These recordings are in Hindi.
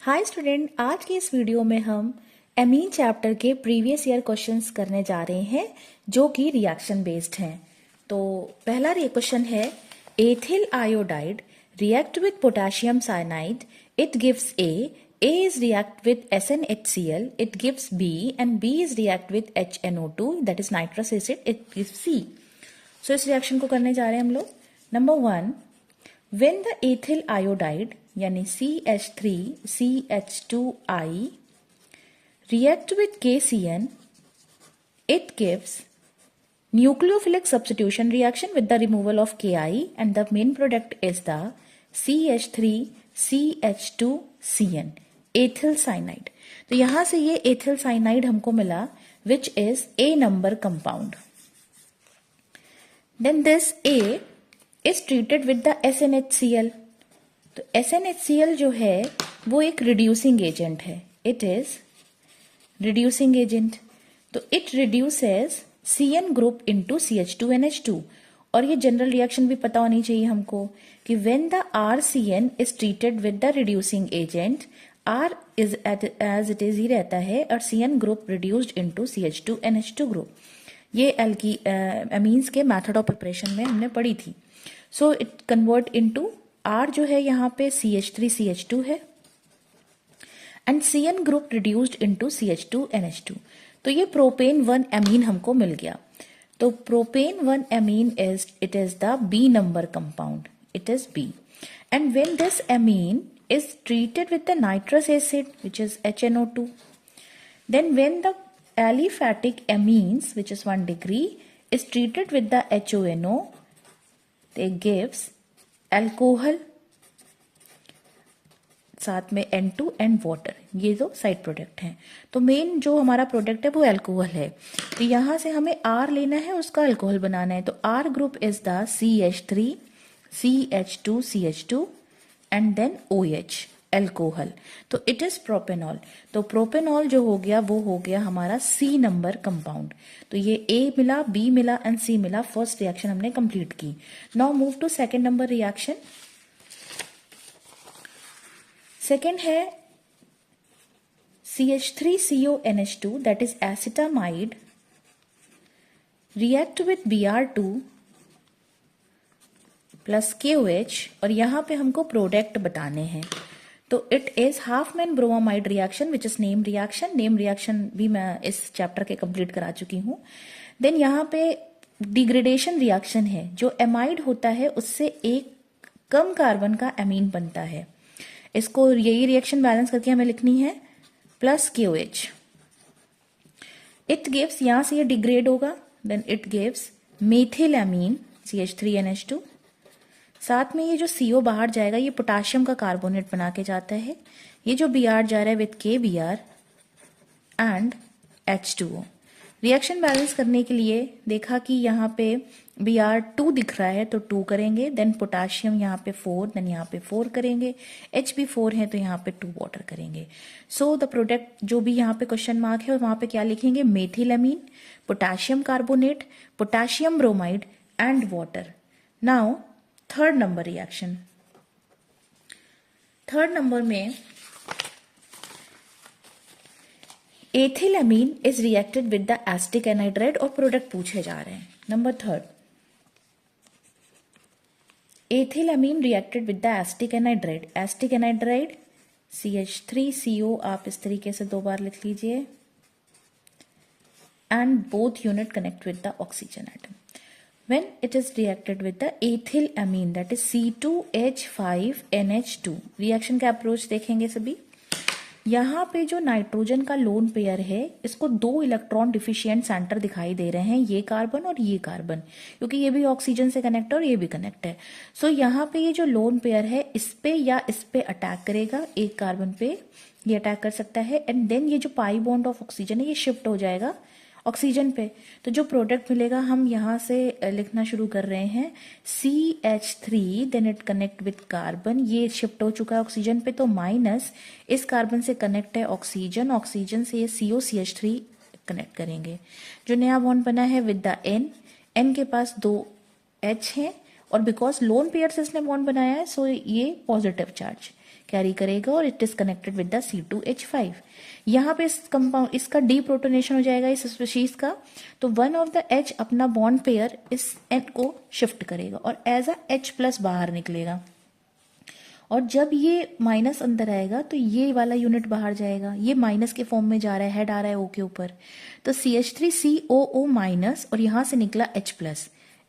हाय स्टूडेंट, आज की इस वीडियो में हम एमीन चैप्टर के प्रीवियस ईयर क्वेश्चंस करने जा रहे हैं जो कि रिएक्शन बेस्ड हैं। तो पहला क्वेश्चन है, ethyl iodide react with potassium cyanide, it gives A is react with SnHCl, it gives B, and B is react with HNO2, that is nitrous acid, it gives C. So इस रिएक्शन को करने जा रहे हैं हम लोग। Number 1, when the ethyl iodide यानी CH3CH2I react with KCN, it gives nucleophilic substitution reaction with the removal of Ki, and the main product is the CH3CH2CN, ethyl cyanide. तो यहां से ये ethyl cyanide हमको मिला which is A number compound. Then this A is treated with the SnHCl. तो SnHCl जो है वो एक reducing agent है. It is reducing agent. तो it reduces CN group into CH2NH2. और ये जनरल रिएक्शन भी पता होनी चाहिए हमको कि when the RCN is treated with the reducing agent, R is as it is ही रहता है और CN group reduced into CH2NH2 group. ये एमीन्स के मेथड ऑफ प्रिपरेशन में हमने पढ़ी थी. So it convert into R जो है यहाँ पे CH3CH2 है and CN group reduced into CH2NH2. तो ये प्रोपेन 1 एमीन हमको मिल गया. तो propane 1 amine it is the B number compound. It is B. And when this amine is treated with the nitrous acid which is HNO2, then when the aliphatic amines which is 1 degree is treated with the HONO, it gives alcohol साथ में N2 and water. ये जो साइड प्रोडक्ट हैं. तो मेन जो हमारा प्रोडक्ट है वो अल्कोहल है. तो यहां से हमें R लेना है, उसका अल्कोहल बनाना है. तो R group is the CH3 CH2 CH2 and then OH alcohol. तो इट इज प्रोपेनॉल. तो प्रोपेनॉल जो हो गया वो हो गया हमारा C नंबर कंपाउंड. तो ये A मिला, B मिला एंड C मिला. फर्स्ट रिएक्शन हमने कंप्लीट की. Now move to second number reaction. Second है CH3CONH2 that is acetamide react with Br2 plus KOH और यहां पे हमको प्रोडक्ट बताने हैं. तो it is Hofmann bromide reaction which is name reaction. Name reaction भी मैं इस चैप्टर के कंप्लीट करा चुकी हूं. देन यहां पे डिग्रेडेशन रिएक्शन है. जो एमाइड होता है उससे एक कम कार्बन का एमीन बनता है. इसको यही रिएक्शन बैलेंस करके हमें लिखनी है प्लस KOH. इट गिव्स, यहां से ये डिग्रेड होगा, then it gives methyl amine CH3NH2. साथ में ये जो CO बाहर जाएगा ये पोटाशियम का कार्बोनेट बना के जाता है. ये जो Br जा रहा है with KBr and H2O. Reaction balance करने के लिए देखा कि यहाँ पे Br2 दिख रहा है तो 2 करेंगे, देन पोटाशियम यहाँ पे 4, देन यहाँ पे 4 करेंगे, Hb4 है तो यहाँ पे 2 वाटर करेंगे. सो द प्रोडक्ट जो भी यहाँ पे क्वेश्चन मार्क है वहां पे क्या लिखेंगे, methyl amine, potassium carbonate, potassium bromide and water. Now third number reaction. Third number में ethyl amine is reacted with the acetic anhydride और प्रोडक्ट पूछे जा रहे हैं. Number third, ethyl amine reacted with the acetic anhydride. Acetic anhydride CH3CO आप इस तरीके से 2 बार लिख लीजिए and both unit connect with the oxygen atom. When it is reacted with the ethyl amine that is C2H5NH2. Reaction का अप्रोच देखेंगे सभी. यहाँ पे जो नाइट्रोजन का लोन पेयर है इसको 2 इलेक्ट्रॉन डिफिशिएंट सेंटर दिखाई दे रहे हैं, ये कार्बन और ये कार्बन, क्योंकि ये भी ऑक्सीजन से कनेक्ट है और ये भी कनेक्ट है. सो यहाँ पे ये जो लोन पेयर है इस पे या इस पे अटैक करेगा. एक कार्बन पे ये अटैक कर सकता है एंड देन ये जो पाई बॉन्ड ऑफ ऑक्सीजन है ये शिफ्ट हो जाएगा ऑक्सीजन पे. तो जो प्रोडक्ट मिलेगा हम यहां से लिखना शुरू कर रहे हैं CH3, then it connect with carbon, ये शिफ्ट हो चुका है ऑक्सीजन पे तो माइनस इस कार्बन से कनेक्ट है ऑक्सीजन, ऑक्सीजन से ये COCH3 कनेक्ट करेंगे. जो नया बॉन्ड बना है विद द N के पास 2 H है और बिकॉज लोन पेयर से इसने बॉन्ड बनाया है सो ये पॉजिटिव चार्ज. कैरी करेगा और it is connected with the C2H5। यहाँ पे इस कंपाउंड इसका डी प्रोटोनेशन हो जाएगा इस स्पीशीज का, तो वन ऑफ द H अपना बॉन्ड पेयर इस N को शिफ्ट करेगा और एज अ H+ बाहर निकलेगा। और जब ये माइनस अंदर आएगा तो ये वाला यूनिट बाहर जाएगा, ये माइनस के फॉर्म में जा रहा है, हेड आ रहा है O के ऊपर, तो CH3COO माइनस और यहां से निकला H+,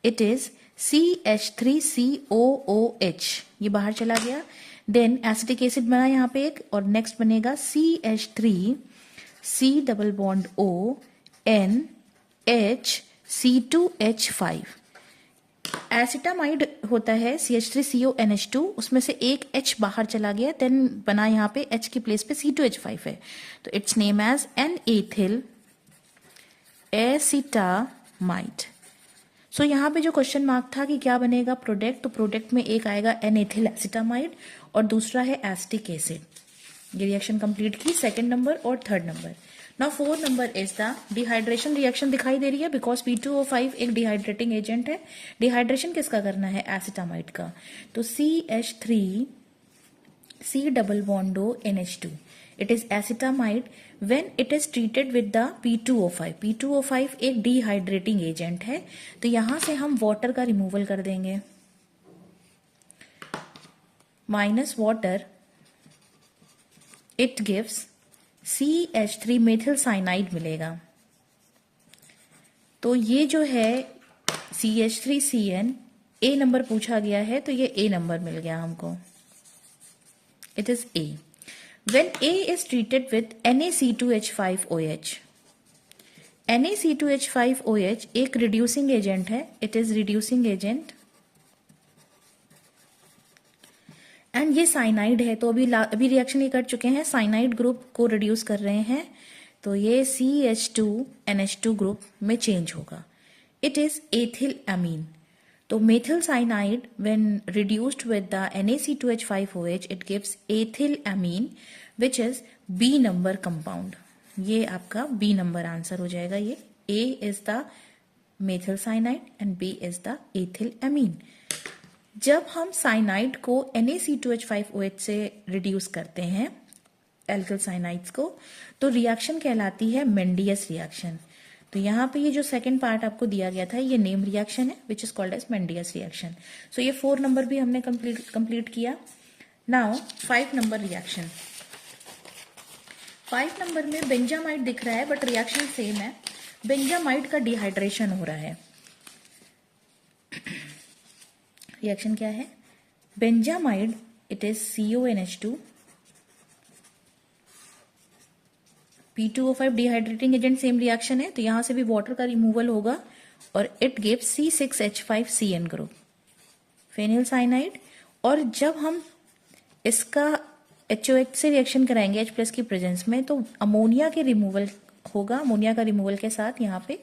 इट इज CH3COOH, ये बाहर चला गया। देन एसिटिक एसिड बना यहाँ पे एक, और नेक्स्ट बनेगा CH3C double bond O NH C2H5। Acetamide होता है CH3CONH2, उसमें से एक H बाहर चला गया, देन बना यहाँ पे H की प्लेस पे C2H5 है, तो its name as an ethyl acetamide. So यहाँ पे जो क्वेश्चन मार्क था कि क्या बनेगा प्रोडक्ट, तो प्रोडक्ट में एक आएगा एन एथिल एसिटामाइड और दूसरा है एसिटिक एसिड। ये रिएक्शन कंप्लीट की, सेकंड नंबर और third number. Now fourth number is the dehydration reaction दिखाई दे रही है बिकॉज P2O5 एक डिहाइड्रेटिंग एजेंट है। डिहाइड्रेशन किसका करना है, एसिटामाइड का, तो CH3C double bond O NH2, it is acetamide when it is treated with the P2O5। P2O5 एक डिहाइड्रेटिंग एजेंट है, तो यहां से हम वाटर का रिमूवल कर देंगे, minus water, it gives CH3 methyl cyanide मिलेगा। तो ये जो है CH3CN A नंबर पूछा गया है, तो ये A नंबर मिल गया हमको, it is A। When A is treated with NaC2H5OH, NaC2H5OH एक रिड्यूसिंग एजेंट है, it is reducing agent, and ये साइनाइड है, तो अभी रिएक्शन ये कर चुके हैं, साइनाइड ग्रुप को रिड्यूस कर रहे हैं, तो ये CH2NH2 ग्रुप में चेंज होगा, इट इज एथिल अमीन। तो methyl cyanide when reduced with the NaC2H5OH it gives ethyl amine which is B number compound. ये आपका B नंबर आंसर हो जाएगा। ये A is the methyl cyanide and B is the ethyl amine. जब हम साइनाइड को NaC2H5OH से रिड्यूस करते हैं एल्किल साइनाइड्स को, तो रिएक्शन कहलाती है मेंडियस रिएक्शन। तो यहाँ पे ये जो सेकंड पार्ट आपको दिया गया था ये नेम रिएक्शन है which is called as Mendius reaction. So ये 4 नंबर भी हमने कंप्लीट किया। Now 5 number reaction. 5 नंबर में बेंजामाइड दिख रहा है बट रिएक्शन सेम है। बेंजामाइड का डिहाइड्रेशन हो रहा है। रिएक्शन क्या है, benzamide it is CONH2, P2O5 dehydrating agent, same reaction है, तो यहां से भी वाटर का रिमूवल होगा और it gives C6H5CN group, phenyl cyanide. और जब हम इसका HOH से रिएक्शन कराएंगे H+ की प्रेजेंस में, तो अमोनिया के रिमूवल होगा। अमोनिया का रिमूवल के साथ यहाँ पे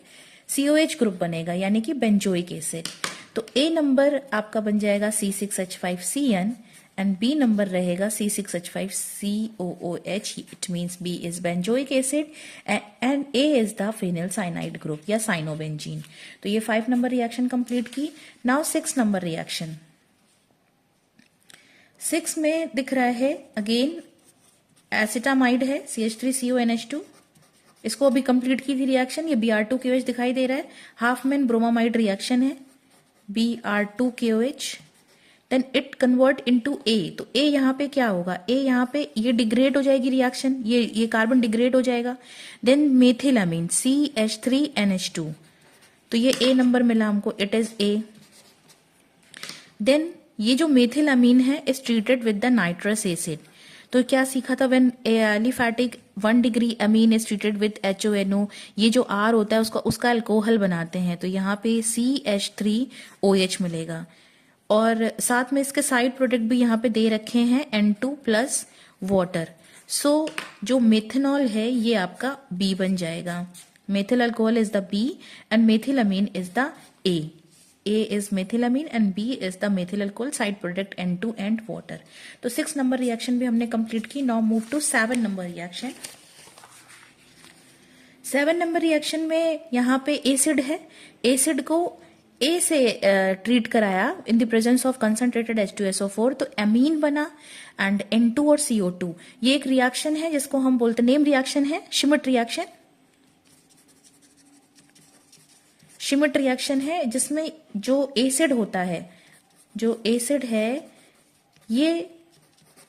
COH ग्रुप बनेगा यानी कि बेंजोइक एसिड। तो A नंबर आपका बन जाएगा C6H5CN एंड B नंबर रहेगा C6H5COOH, it means B is benzoic acid and A is the phenyl cyanide group या साइनोबेंजीन। तो ये 5 नंबर रिएक्शन कंप्लीट की। Now 6 number reaction. 6 में दिख रहा है अगेन एसिटामाइड है CH3CONH2, इसको अभी कंप्लीट की थी रिएक्शन। ये Br2KOH दिखाई दे रहा है। हाफमैन ब्रोमामाइड रिएक्शन है Br2KOH, then it convert into A। तो A यहाँ पे क्या होगा, A यहाँ पे ये डिग्रेड हो जाएगी रिएक्शन, ये कार्बन डिग्रेड हो जाएगा। देन मेथिलामीन CH3NH2, तो ये A नंबर मिला हमको, इट इज A। देन ये जो मेथिलामीन है is treated with the nitrous acid. तो क्या सीखा था, when aliphatic 1 degree amine is treated with HONO, ये जो R होता है उसका अल्कोहल बनाते हैं, तो यहाँ पे CH3OH मिलेगा। और साथ में इसके साइड प्रोडक्ट भी यहाँ पे दे रखे हैं N2 प्लस वाटर। सो जो मेथनॉल है ये आपका B बन जाएगा। Methyl alcohol is the B and methylamine is the A। A is methylamine and B is the methyl alcohol, side product N2 and water। तो 6 नंबर रिएक्शन भी हमने कंप्लीट की। Now move to 7 number reaction. 7 number reaction में यहाँ पे एसिड है। एसिड को ए से ट्रीट कराया in the presence of concentrated H2SO4 तो एमीन बना एंड N2 और CO2। ये एक रिएक्शन है जिसको हम बोलते नेम रिएक्शन है श्मिट रिएक्शन। श्मिट रिएक्शन है जिसमें जो एसिड होता है, जो एसिड है ये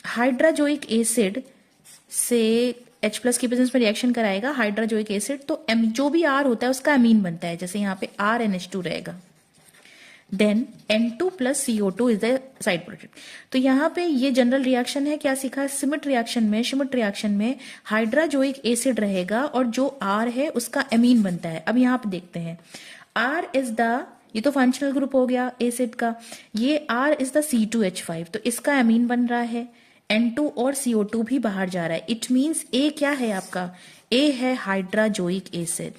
हाइड्राजोइक एसिड से H+ की प्रेजेंस में रिएक्शन कराएगा हाइड्राजोइक एसिड, तो जो भी R होता है उसका अमीन बनता है। जैसे यहाँ पे RNH2 रहेगा, then N2 plus CO2 is the side product. तो यहाँ पे ये जनरल रिएक्शन है। क्या सीखा श्मिट रिएक्शन में? श्मिट रिएक्शन में हाइड्राजोइक एसिड रहेगा और जो R है उसका अमीन बनता है। अब यहाँ पे देखते हैं R इज द, ये तो फंक्शनल ग्रुप हो गया एसिड का, ये R इज द C2H5 तो इसका अमीन बन रहा है। N2 और CO2 भी बाहर जा रहा है। इट मीन्स A क्या है आपका? A है hydrazoic acid,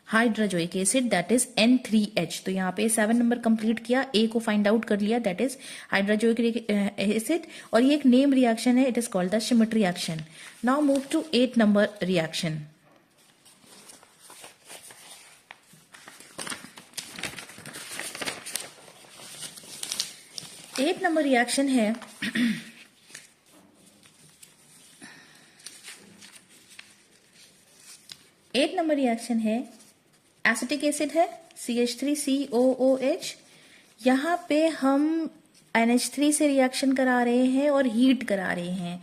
hydrazoic acid that is N3H। तो यहाँ पे 7 नंबर कंप्लीट किया, A को फाइंड आउट कर लिया दैट इज हाइड्राजोइक एसिड, और ये एक नेम रिएक्शन है, it is called the Schmidt reaction. Now move to 8 number reaction. Eight number reaction है एट नंबर रिएक्शन है एसिटिक एसिड है CH3COOH। यहाँ पे हम NH3 से रिएक्शन करा रहे हैं और हीट करा रहे हैं।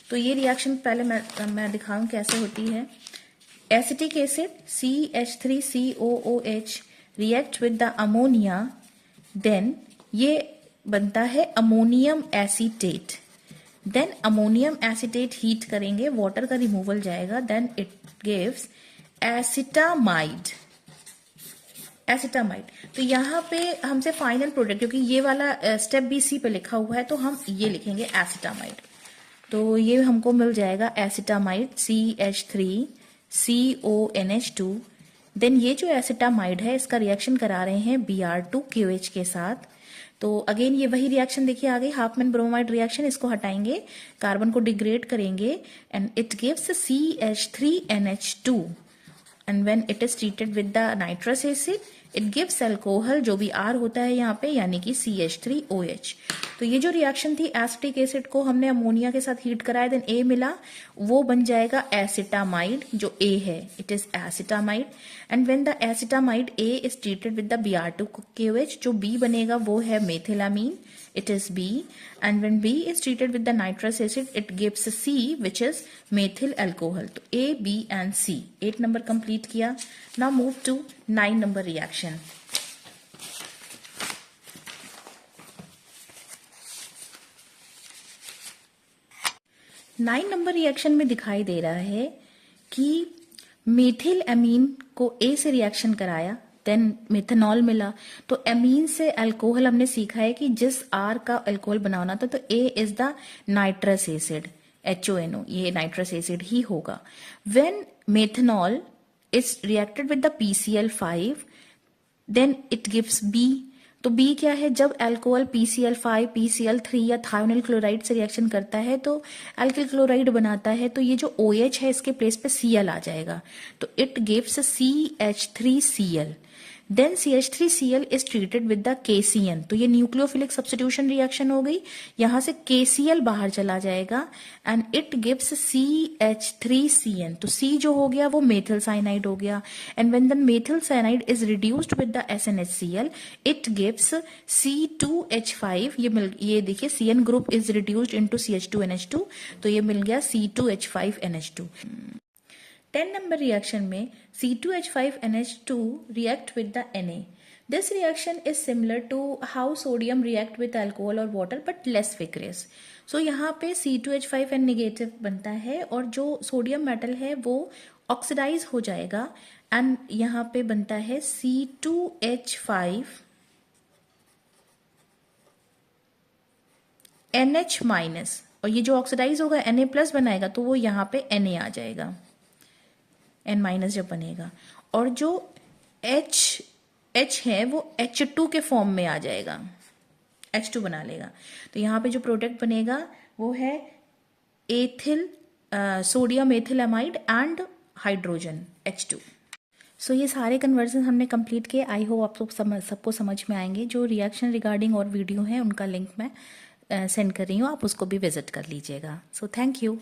तो ये रिएक्शन पहले मैं दिखाऊं कैसे होती है। Acetic acid CH3COOH react with the ammonia, then ये बनता है अमोनियम एसीटेट। देन अमोनियम एसीटेट हीट करेंगे, वाटर का रिमूवल जाएगा, then it gives acetamide. Acetamide, तो यहाँ पे हमसे फाइनल प्रोडक्ट, क्योंकि ये वाला स्टेप भी सी पे लिखा हुआ है तो हम ये लिखेंगे एसिटामाइड। तो ये हमको मिल जाएगा एसिटामाइड CH3CONH2। देन ये जो एसिटामाइड है इसका रिएक्शन करा रहे हैं Br2QH के साथ। तो अगेन ये वही रिएक्शन देखिए आगे, हाफमैन ब्रोमाइड रिएक्शन। इसको हटाएंगे, कार्बन को डिग्रेड करेंगे and it gives CH3NH2 and when it is treated with the nitrous acid it gives alcohol, जो भी R होता है यहाँ पे, यानी कि CH3OH। तो ये जो रिएक्शन थी एसिटिक एसिड को हमने अमोनिया के साथ हीट कराया, देन A मिला, वो बन जाएगा एसिटामाइड, जो A है it is acetamide. And when the acetamide A is treated with the Br2QH, जो B बनेगा वो है मेथिलामीन, it is B, and when B is treated with the nitrous acid it gives C which is methyl alcohol। तो A, B and C 8 number complete किया। now move to 9 number reaction. Nine number reaction में दिखाई दे रहा है कि मेथिल एमीन को A से रिएक्शन कराया, देन मेथनॉल मिला। तो एमीन से अल्कोहल हमने सीखा है कि जिस R का अल्कोहल बनाना था, तो A is the nitrous acid HONO, ये नाइट्रस एसिड ही होगा। When methanol is reacted with the PCl5 then it gives B। तो B क्या है? जब अल्कोहल PCl5, PCl3 या थायोनिल क्लोराइड से रिएक्शन करता है तो अल्किल क्लोराइड बनाता है, तो ये जो OH है इसके प्लेस पे Cl आ जाएगा, तो it gives CH3Cl। Then CH3Cl is treated with the KCN, तो ये न्यूक्लियोफिलिक सब्स्टिट्यूशन रिएक्शन हो गई, यहां से KCl बाहर चला जाएगा एंड इट गिव्स CH3CN। तो C जो हो गया वो मेथिल साइनाइड हो गया, and when the methyl cyanide is reduced with the SNHCl it gives C2H5। ये देखिए CN group is reduced into CH2NH2, तो ये मिल गया C2H5NH2। 10 नंबर रिएक्शन में C2H5NH2 react with the Na। This reaction is similar to how sodium react with alcohol or water but less vigorous। So यहाँ पे C2H5N नेगेटिव बनता है और जो सोडियम मेटल है वो ऑक्सीडाइज हो जाएगा एंड यहाँ पे बनता है C2H5NH माइनस, और ये जो ऑक्सीडाइज होगा Na+ बनाएगा तो वो यहाँ पे Na आ जाएगा, N- जब बनेगा, और जो H है वो H2 के फॉर्म में आ जाएगा, H2 बना लेगा। तो यहाँ पे जो प्रोडक्ट बनेगा वो है ethyl sodium ethyl amide and hydrogen H2। सो ये सारे कन्वर्जन हमने कंप्लीट किए। आई होप आप लोग सबको समझ में आएंगे। जो रिएक्शन रिगार्डिंग और वीडियो है उनका लिंक मैं सेंड कर रही हूँ, आप उसको भी विजिट कर लीजिएगा। So thank you.